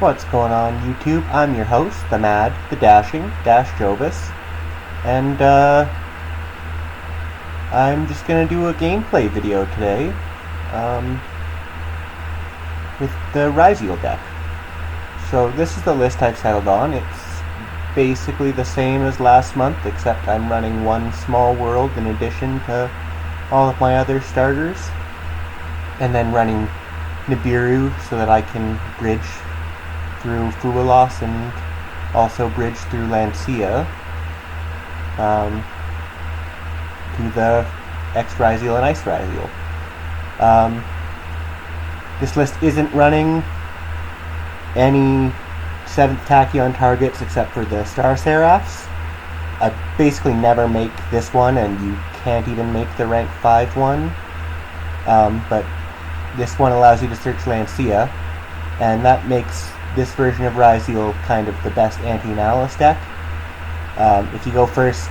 What's going on, YouTube? I'm your host, the Mad, the Dashing, Dash Jovis, and I'm just gonna do a gameplay video today with the Ryzeal deck. So this is the list I've settled on. It's basically the same as last month, except I'm running one small world in addition to all of my other starters, and then running Nibiru so that I can bridge through Fualos and also bridge through Lancia to the X Ryzeal and Ice Ryzeal. This list isn't running any 7th Tachyon targets except for the Star Seraphs. I basically never make this one, and you can't even make the rank 5 one. But this one allows you to search Lancia, and that makes this version of Ryzeal kind of the best anti-Nihilus deck. If you go first,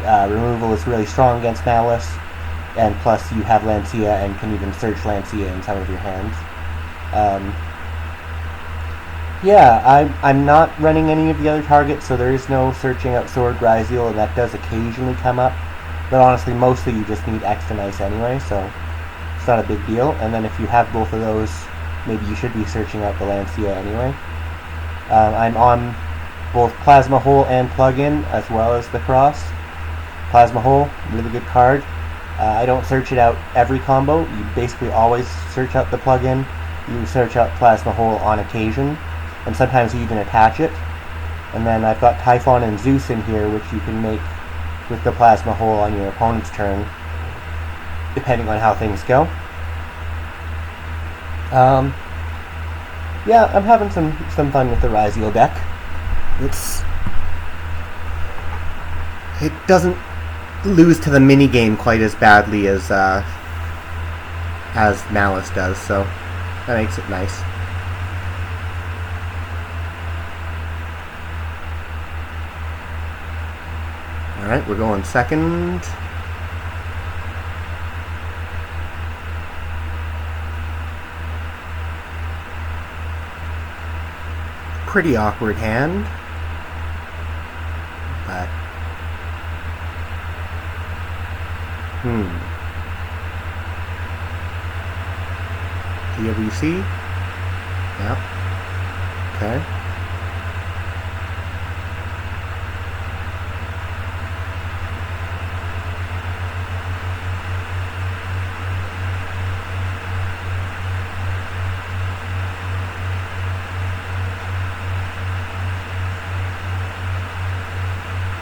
removal is really strong against Nihilus, and plus you have Lancia and can even search Lancia in some of your hands. I'm not running any of the other targets, so there is no searching out Sword Ryzeal, and that does occasionally come up. But honestly, mostly you just need extra nice anyway, so it's not a big deal. And then if you have both of those, maybe you should be searching out the Lancia anyway. I'm on both Plasma Hole and Plug-in, as well as the Cross. Plasma Hole, really good card. I don't search it out every combo. You basically always search out the Plug-in. You search out Plasma Hole on occasion, and sometimes you even attach it. And then I've got Typhon and Zeus in here, which you can make with the Plasma Hole on your opponent's turn, depending on how things go. I'm having some fun with the Ryzeal deck. It doesn't lose to the mini game quite as badly as Nihilus does, so that makes it nice. Alright, we're going second. Pretty awkward hand, but TWC? Yep. Okay.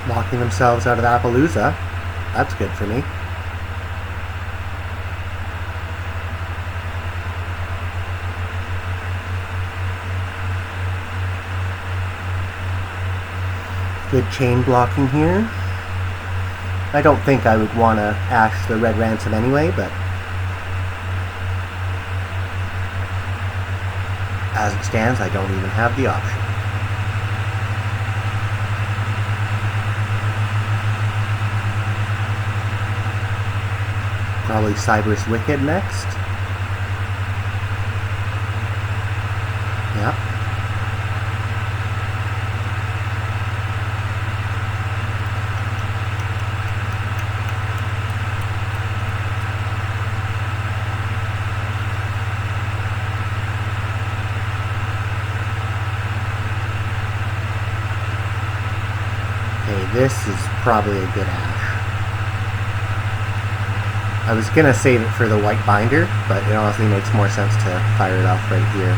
Locking themselves out of Appaloosa. That's good for me. Good chain blocking here. I don't think I would want to Ash the Red Ransom anyway, but as it stands, I don't even have the option. Probably Cyber's Wicked next. Yep. Okay, this is probably a good Ash. I was gonna save it for the white binder, but it honestly makes more sense to fire it off right here.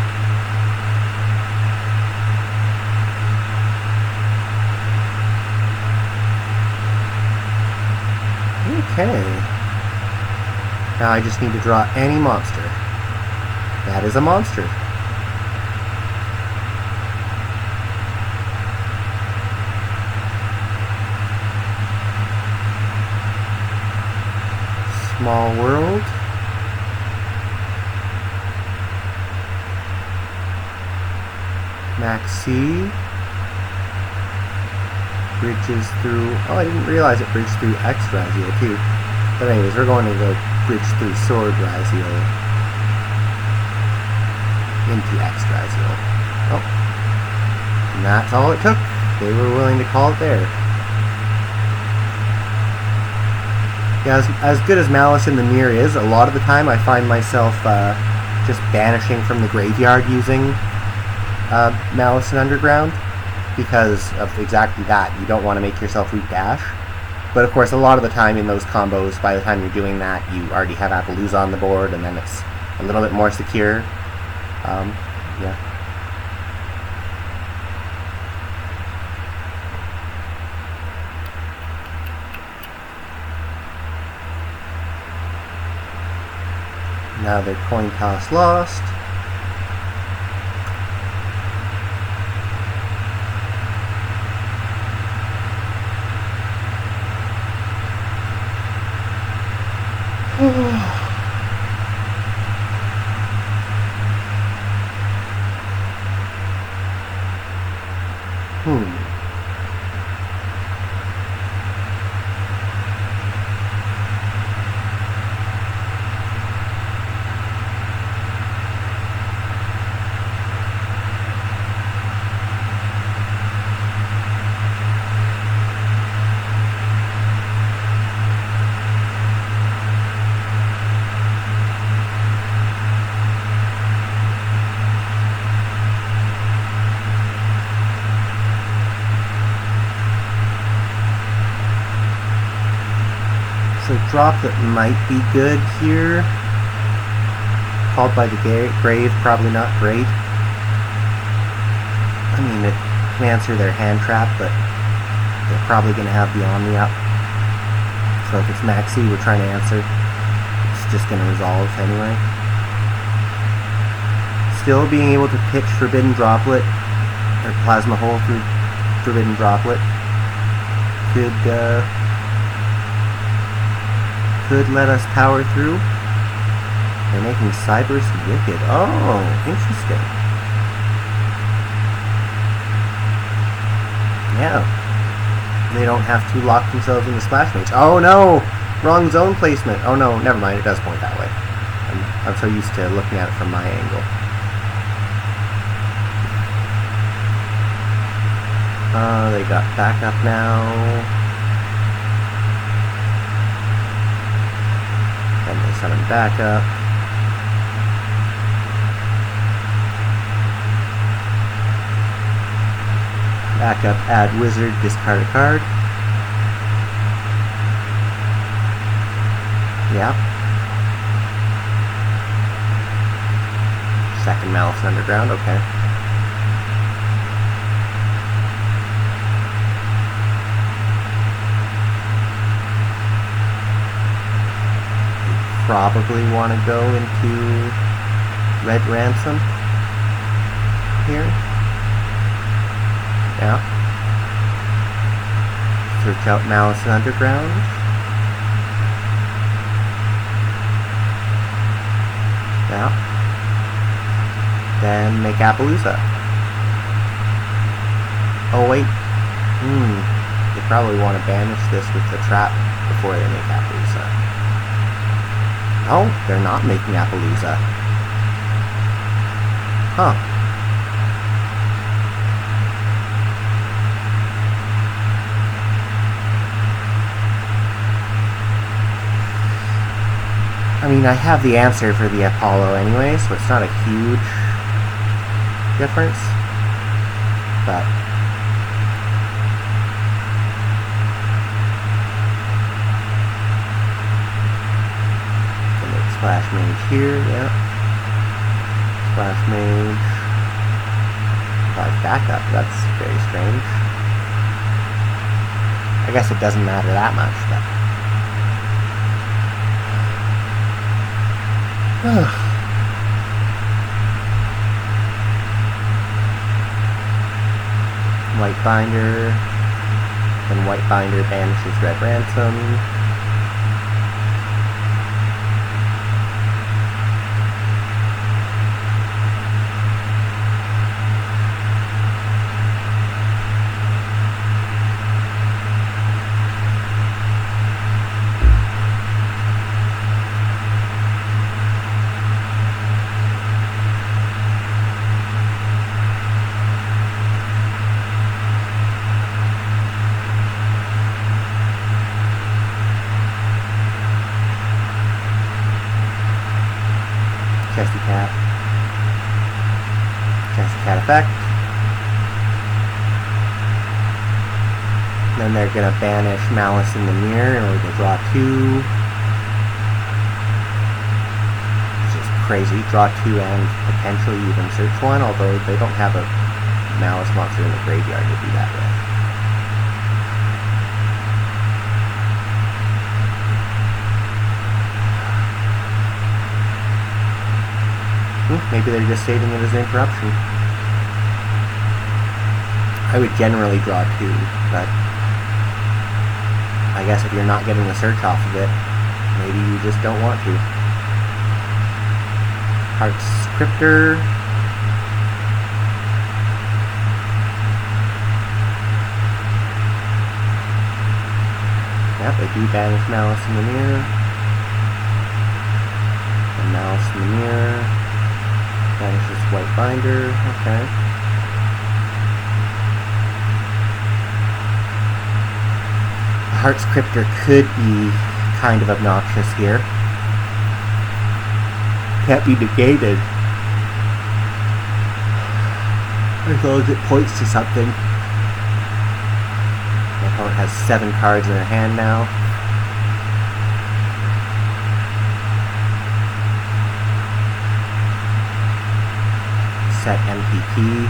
Okay. Now I just need to draw any monster. That is a monster. Small world. Max C. Bridges through... Oh, I didn't realize it bridged through X Ryzeal too. But anyways, we're going to go bridge through Sword Ryzeal into X Ryzeal. Oh. And that's all it took. They were willing to call it there. Yeah, as good as Malice in the Mirror is, a lot of the time I find myself just banishing from the graveyard using Malice in Underground because of exactly that. You don't want to make yourself weak dash. But of course, a lot of the time in those combos, by the time you're doing that, you already have Appaloosa on the board, and then it's a little bit more secure. Yeah. Now their coin toss lost. So Droplet might be good here. Called by the Grave, probably not great. I mean, it can answer their hand trap, but they're probably going to have the Omni up. So if it's Maxi we're trying to answer, it's just going to resolve anyway. Still being able to pitch Forbidden Droplet, or Plasma Hole through Forbidden Droplet, could let us power through. They're making Cyberse Wicked. Oh, interesting. Yeah. They don't have to lock themselves in the Splash Mage. Oh no! Wrong zone placement. Oh no, never mind. It does point that way. I'm so used to looking at it from my angle. They got backup now. And they summon backup. Backup, add wizard, discard a card. Yeah. Second Malice Underground, okay. Probably want to go into Red Ransom here. Yeah. Search out Malice Underground. Yeah. Then make Appaloosa. Oh wait. They probably want to banish this with the trap before they make Appaloosa. No, they're not making Appaloosa. Huh. I mean, I have the answer for the Apollo anyway, so it's not a huge difference. But Splash Mage here, yeah. Splash Mage. 5 backup, that's very strange. I guess it doesn't matter that much, but... White Binder. Then White Binder banishes Red Ransom. Chest cat effect. Then they're gonna banish Malice in the Mirror in order to draw 2. Which is crazy. Draw 2 and potentially even search 1, although they don't have a Malice monster in the graveyard to do that with. Maybe they're just saving it as an interruption. I would generally draw 2, but I guess if you're not getting the search off of it, maybe you just don't want to. Heart Scriptor. Yep, they do banish Malice in the Mirror. And Malice in the Mirror. Banishes White Binder. Okay. Heart Scriptor could be kind of obnoxious here. Can't be negated as long as it points to something. My opponent has 7 cards in their hand now. Set MPP.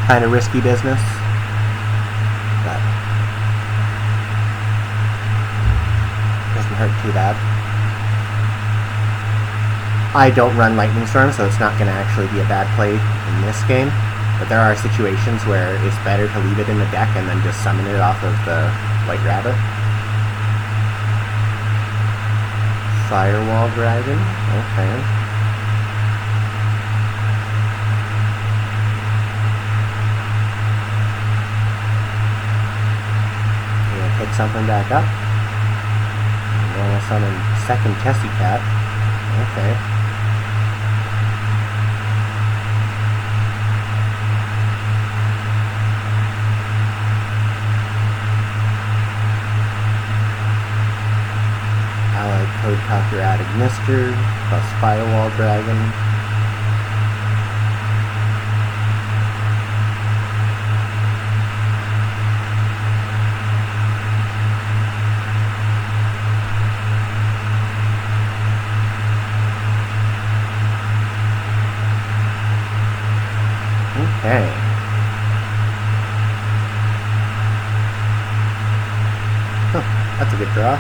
Kind of risky business. But doesn't hurt too bad. I don't run Lightning Storm, so it's not going to actually be a bad play in this game. But there are situations where it's better to leave it in the deck and then just summon it off of the White Rabbit. Firewall Dragon. Okay. Pick something back up. You want to summon second Tessie Cat. Okay. Allied Code Talker added Mister plus Firewall Dragon. Okay. Huh, that's a good draw.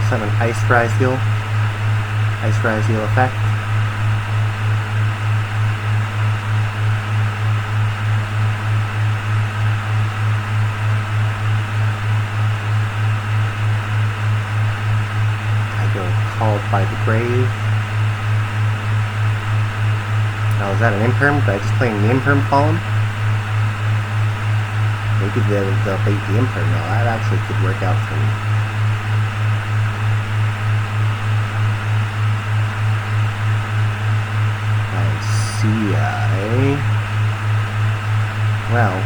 Summon Ice Ryzeal. Ice Ryzeal effect. I go Called by the Grave. Oh, is that an Imperm? Did I just play in the Imperm column? Maybe they'll bait the Imperm. No, that actually could work out for me. Eh? Well.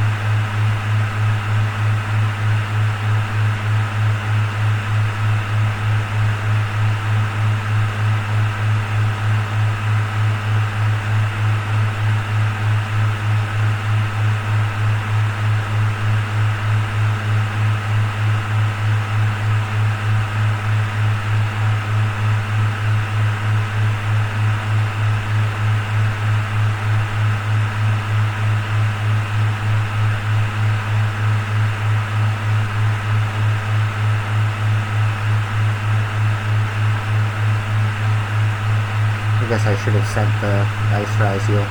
I guess I should have sent the Ice Ryzeal.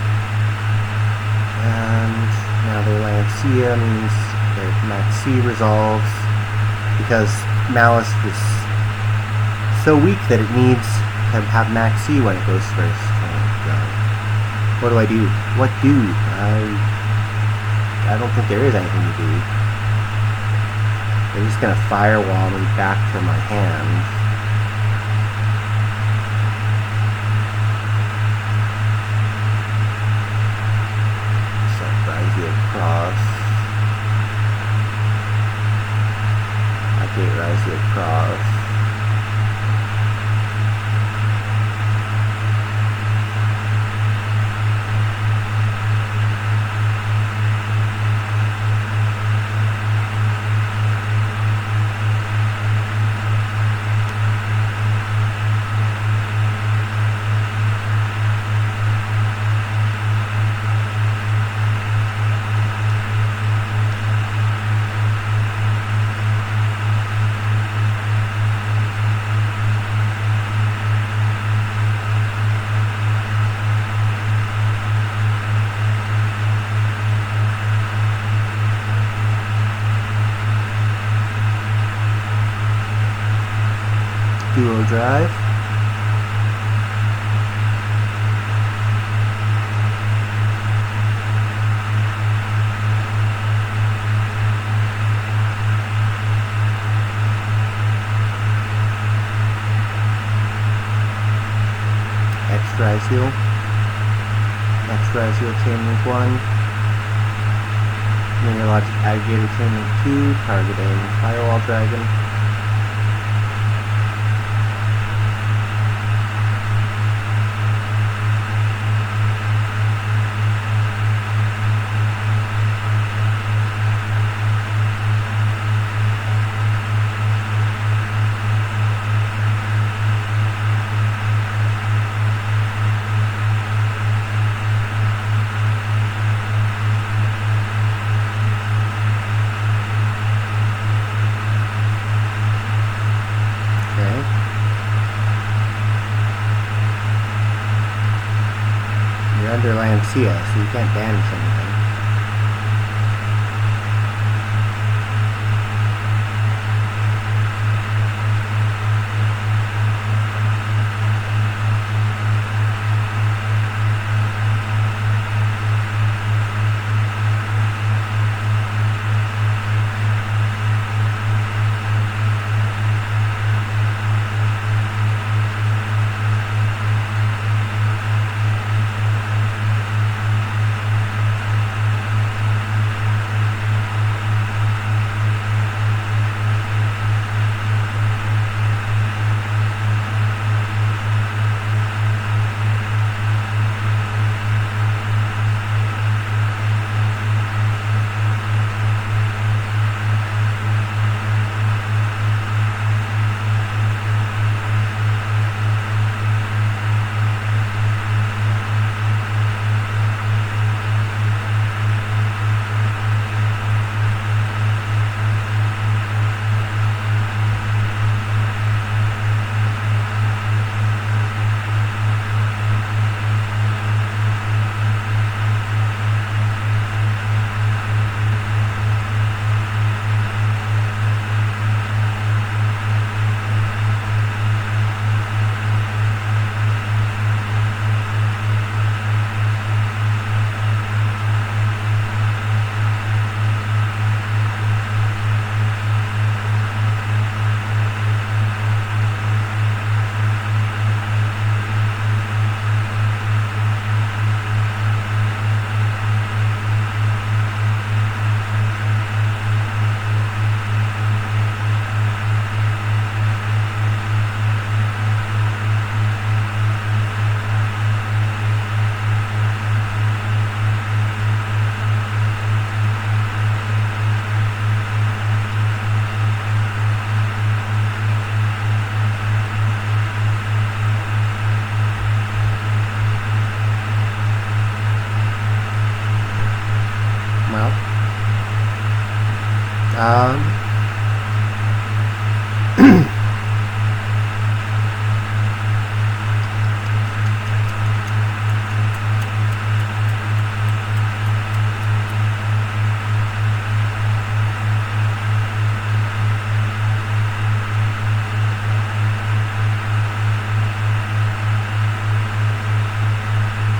And now their Lancea means their Max C resolves, because Malice is so weak that it needs to have Max C when it goes first. Oh god. What do I do? What do? I I don't think there is anything to do. They're just gonna firewall me back to my hand. So Ryzeal cross. Okay, Ryzeal cross. Duo drive. X Ryzeal. X Ryzeal chain link 1. Linear logic aggregator chain link 2. Targeting firewall dragon. Under Lancia, so you can't banish anything.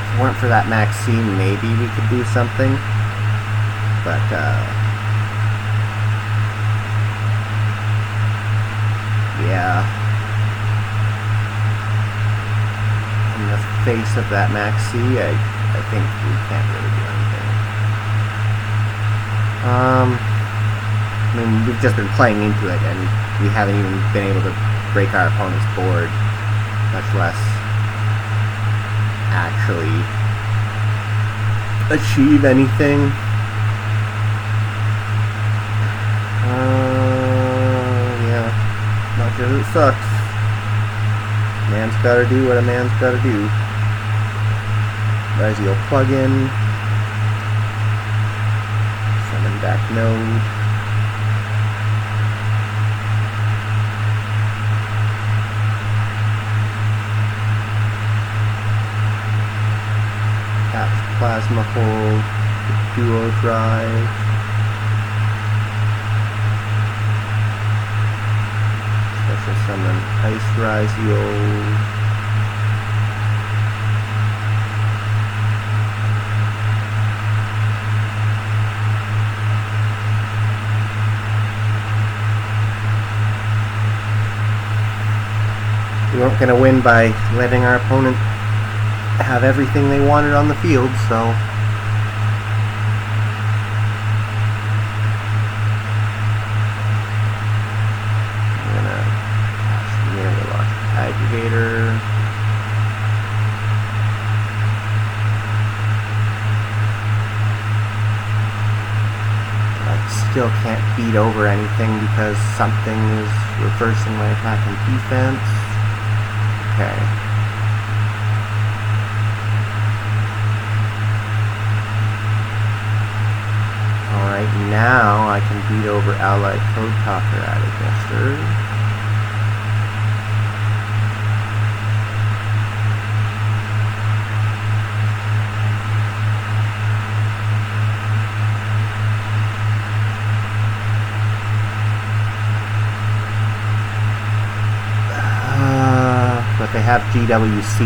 If it weren't for that Maxine, maybe we could do something. but yeah, in the face of that Max C, I think we can't really do anything. I mean, we've just been playing into it, and we haven't even been able to break our opponent's board, much less actually achieve anything. Yeah, much as it sucks. Man's gotta do what a man's gotta do. Ryzeal plugin. Summon back node. Plasma hold, duo drive. Special summon Ice Ryzeal. We weren't going to win by letting our opponent have everything they wanted on the field, so I'm gonna launch aggregator. I still can't beat over anything because something is reversing my attack and defense. Okay. Alright, now I can beat over Allied Code Talker at Adjuster. But they have GWC.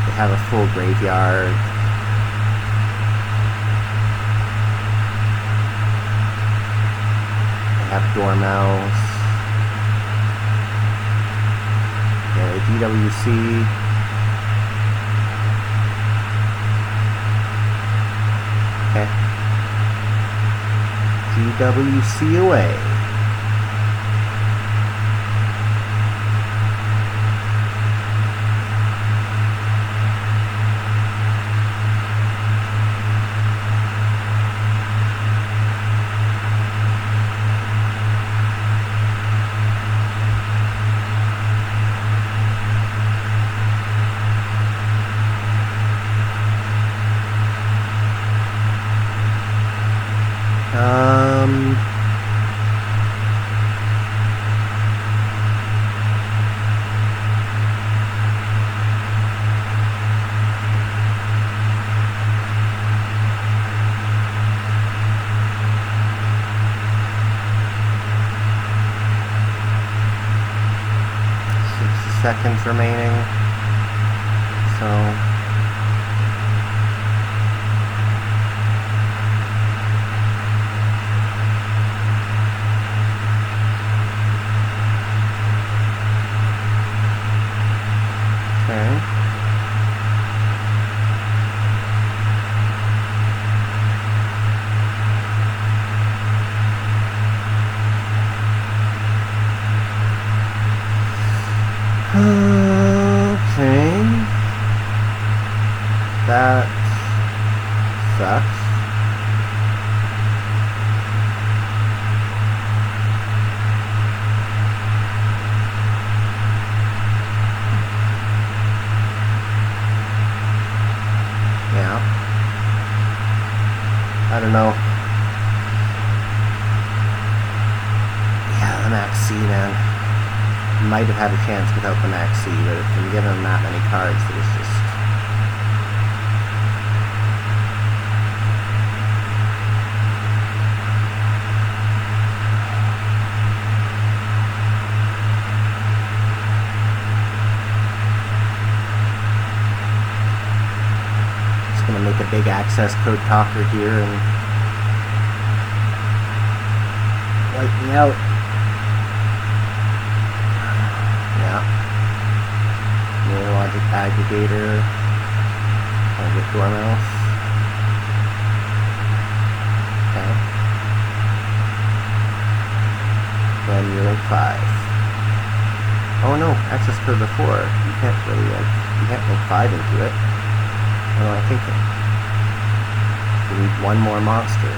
They have a full graveyard. Have Dormouse. Okay, GWC. Okay. GWC away. Seconds remaining, so okay. Okay. That sucks. Yeah. I don't know. Yeah, the Max C, man. Might have had a chance without the Max C, but if I'm given that many cards, it was just... Just gonna make a big access code talker here and wipe me out. Yeah. Neurologic aggregator. Target dormouse. Okay. Then you're like 5. Oh no, access code before. You can't really you can't make 5 into it. What am I thinking? We need one more monster.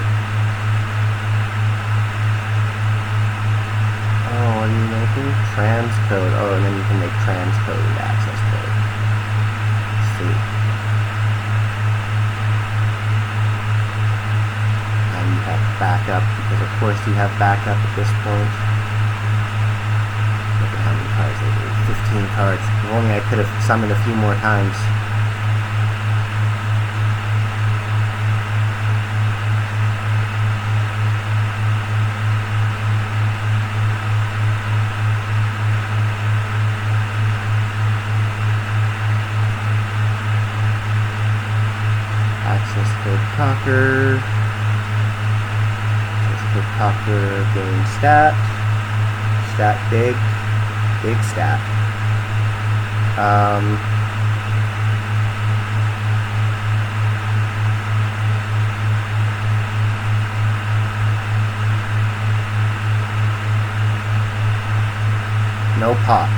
Oh, what are you making? Transcode. Oh, and then you can make transcode into access code. Let's see. And you have backup, because of course you have backup at this point. Look at how many cards they do. 15 cards. If only I could have summoned a few more times. Access code talker. Access code talker gain stat. Stat big. Big stat. No pop.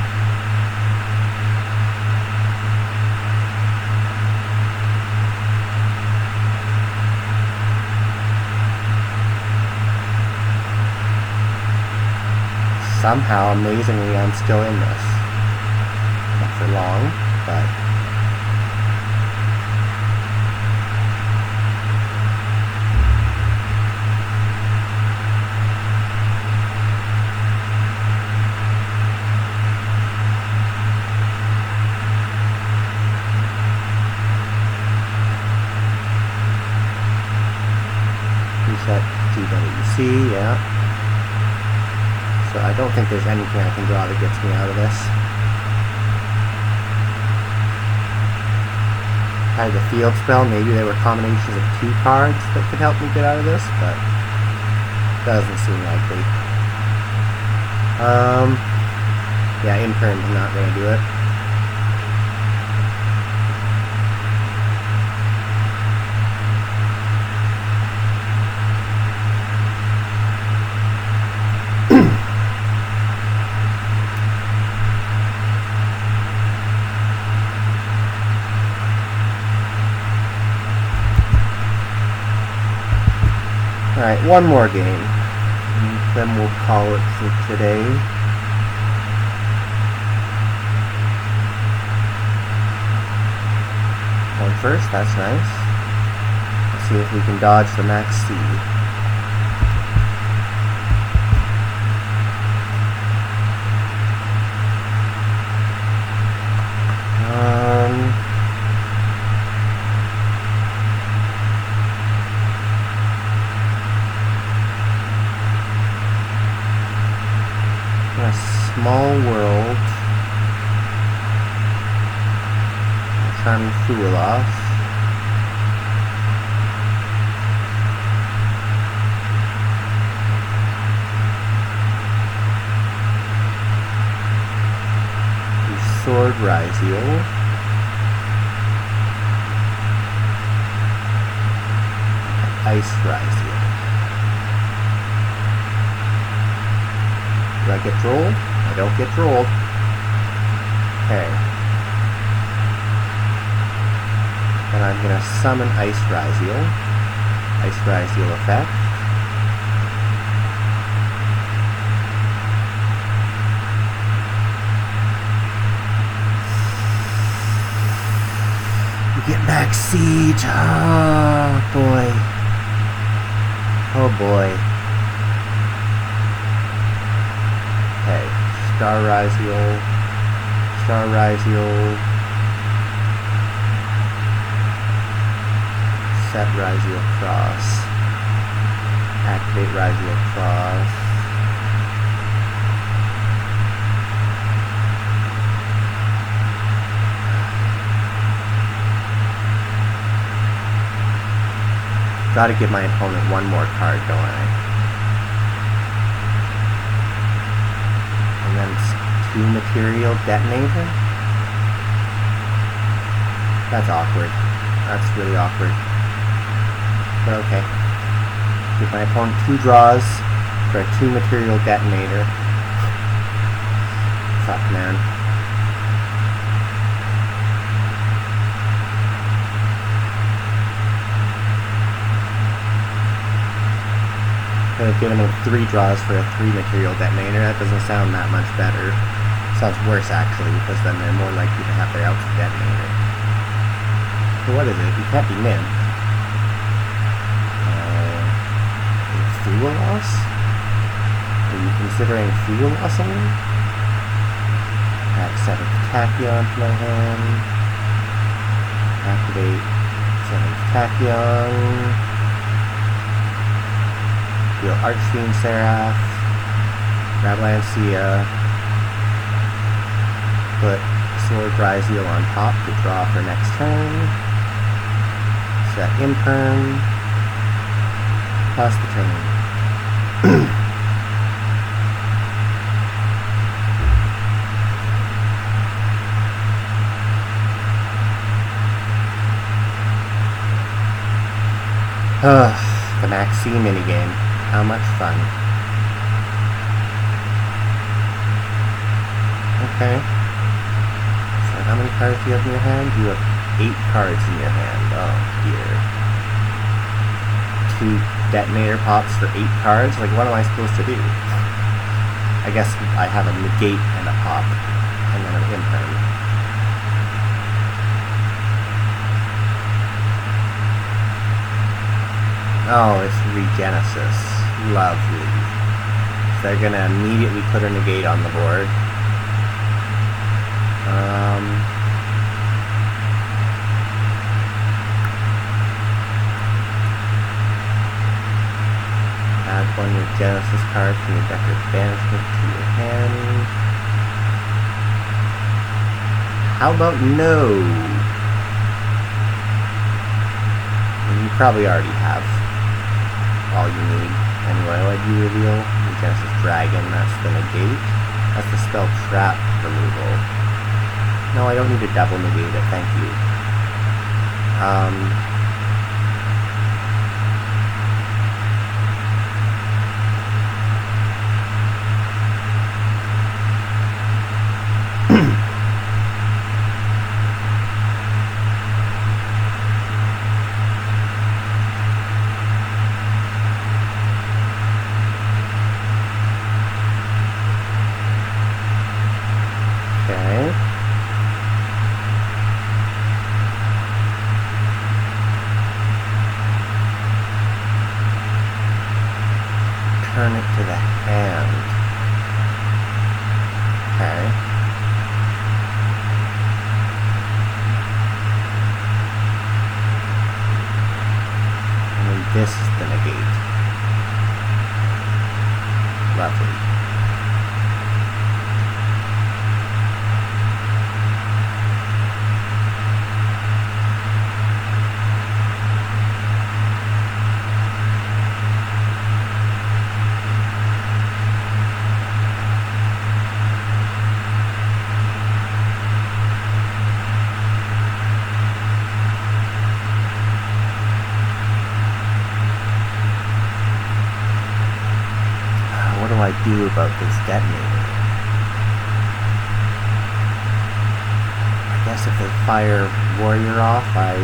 Somehow, amazingly, I'm still in this. Not for long, but... Reset GWC, yeah. So I don't think there's anything I can draw that gets me out of this. Had the field spell, maybe there were combinations of 2 cards that could help me get out of this, but doesn't seem likely. Yeah, imperm is not going to do it. Alright, one more game, and then we'll call it for today. One first, that's nice. Let's see if we can dodge the max C. Small world. Charming Fueloff. Sword Ryzeal. Ice Ryzeal. Do I get trolled? I don't get trolled. Okay. And I'm going to summon Ice Ryzeal. Ice Ryzeal effect. You get max siege. Oh boy. Oh boy. Okay. Star Ryzeal. Star Ryzeal. Set Ryzeal Cross. Activate Ryzeal Cross. Gotta give my opponent one more card, don't I? And then it's 2 material detonator? That's awkward. That's really awkward. But okay. Give my opponent 2 draws for a 2 material detonator. Fuck, man. Could have given him 3 draws for a 3 material detonator. That doesn't sound that much better. Sounds worse, actually, because then they're more likely to have their outfit detonator. So what is it? You can't be mint. Fuel loss? Are you considering fuel lossing me? Add 7th Tachyon to my hand. Activate 7th Tachyon. Deal Archfiend Seraph, grab Lancia, put Sword Ryzeal on top to draw for next turn, set Imperm, pass the turn. The Max C minigame. How much fun. Okay. So how many cards do you have in your hand? You have 8 cards in your hand. Oh dear. 2 detonator pops for 8 cards? Like, what am I supposed to do? I guess I have a negate and a pop. And then an imperm. Oh, it's Regenesis. Lovely. They're gonna immediately put a negate on the board. Add 1 Regenesis card from your deck of banishment to your hand. How about no? And you probably already have all you need. Anyway, what do you reveal? Regenesis Dragon, that's the negate. That's the spell trap removal. No, I don't need to double negate it, thank you. Turn it to the hand. Okay. And then this is the negate. Lovely. What do I do about this detonator? I guess if they fire Warrior off, okay.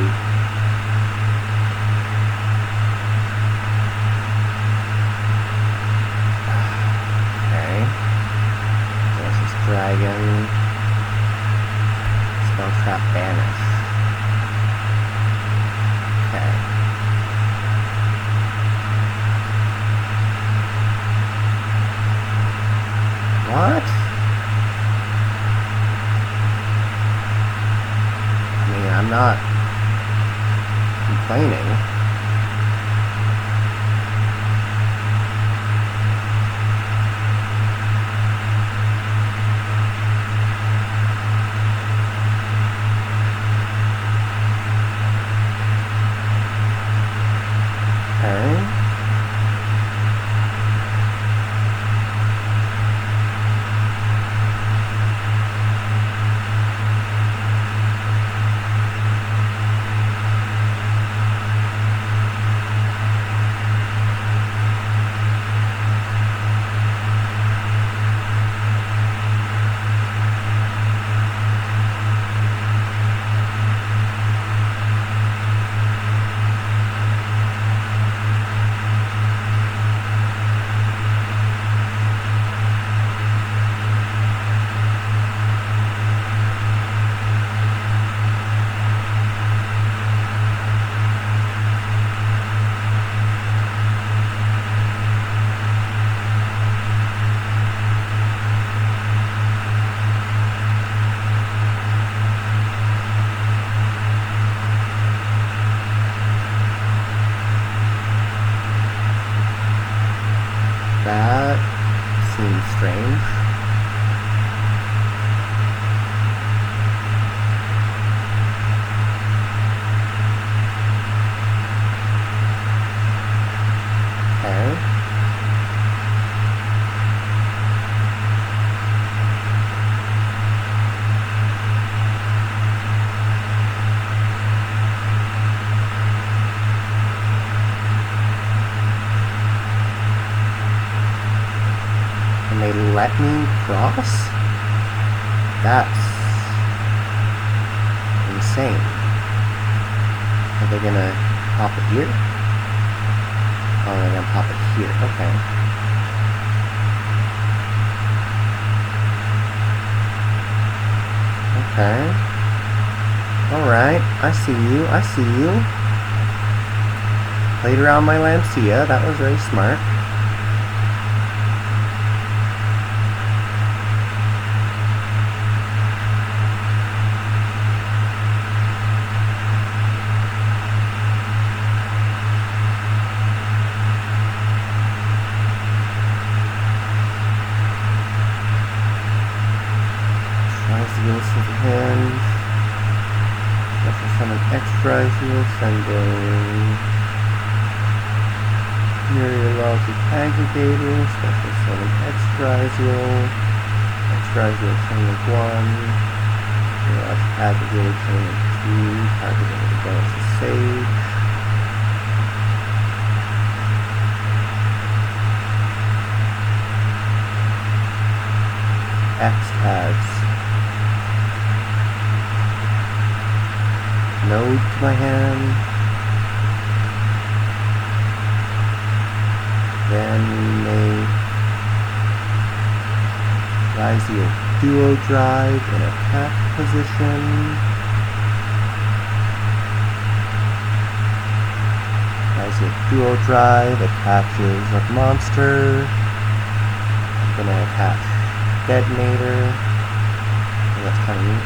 There's this dragon. Spell trap banish. Okay. What? I mean, I'm not complaining. That seems strange. Okay. And they let me cross? That's insane. Are they gonna pop it here? Oh, they're gonna pop it here. Okay. Okay. Alright, I see you, I see you. Played around my Lancia, that was very smart. Special summon X Ryzeal, sending Neurologic Aggregator, special summon X Ryzeal, sending 1, Neurologic Aggregator, sending 2, targeting the Ghost of Sage. X adds node to my hand. Then we make Ryzeal Duo Drive in attack position. Ryzeal Duo Drive attaches a monster. I'm gonna attach Detonator. Oh, that's kind of neat.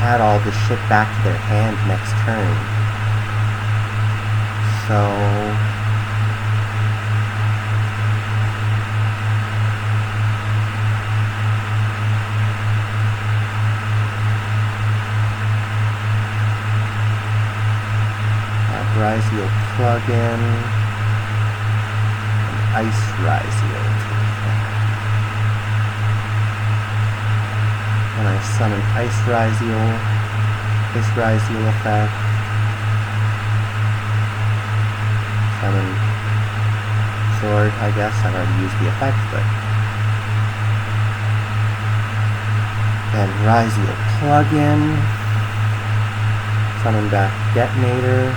Add all this shit back to their hand next turn. So Ryzeal plug-in and Ice Ryzeal. And I summon Ice Ryzeal effect. Summon Sword, I guess. I've already used the effect, but then Ryzeal plug-in. Summon back Detonator.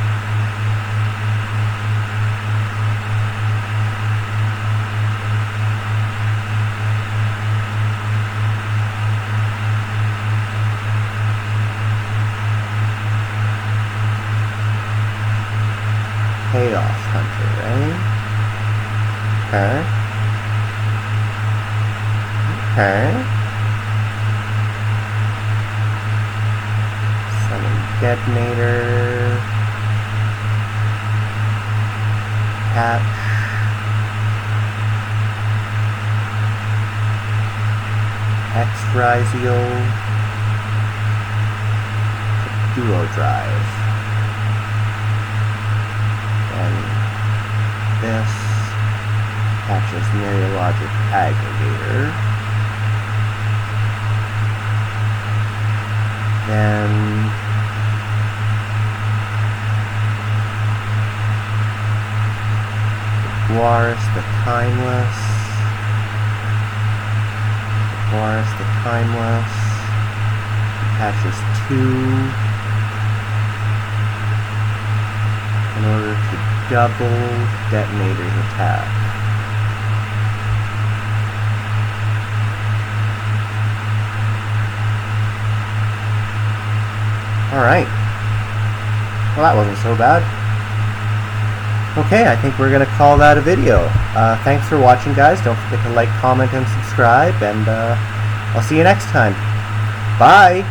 Chaos Hunter, right? Okay. Okay. Summon Detonator. Catch. X Ryzeal. Duo Drive. And this catches Neurologic Aggregator. Then Guaris the Timeless. Catches 2 in order to double Detonator's attack. Alright. Well, that wasn't so bad. Okay, I think we're going to call that a video. Thanks for watching, guys. Don't forget to like, comment, and subscribe, and I'll see you next time. Bye!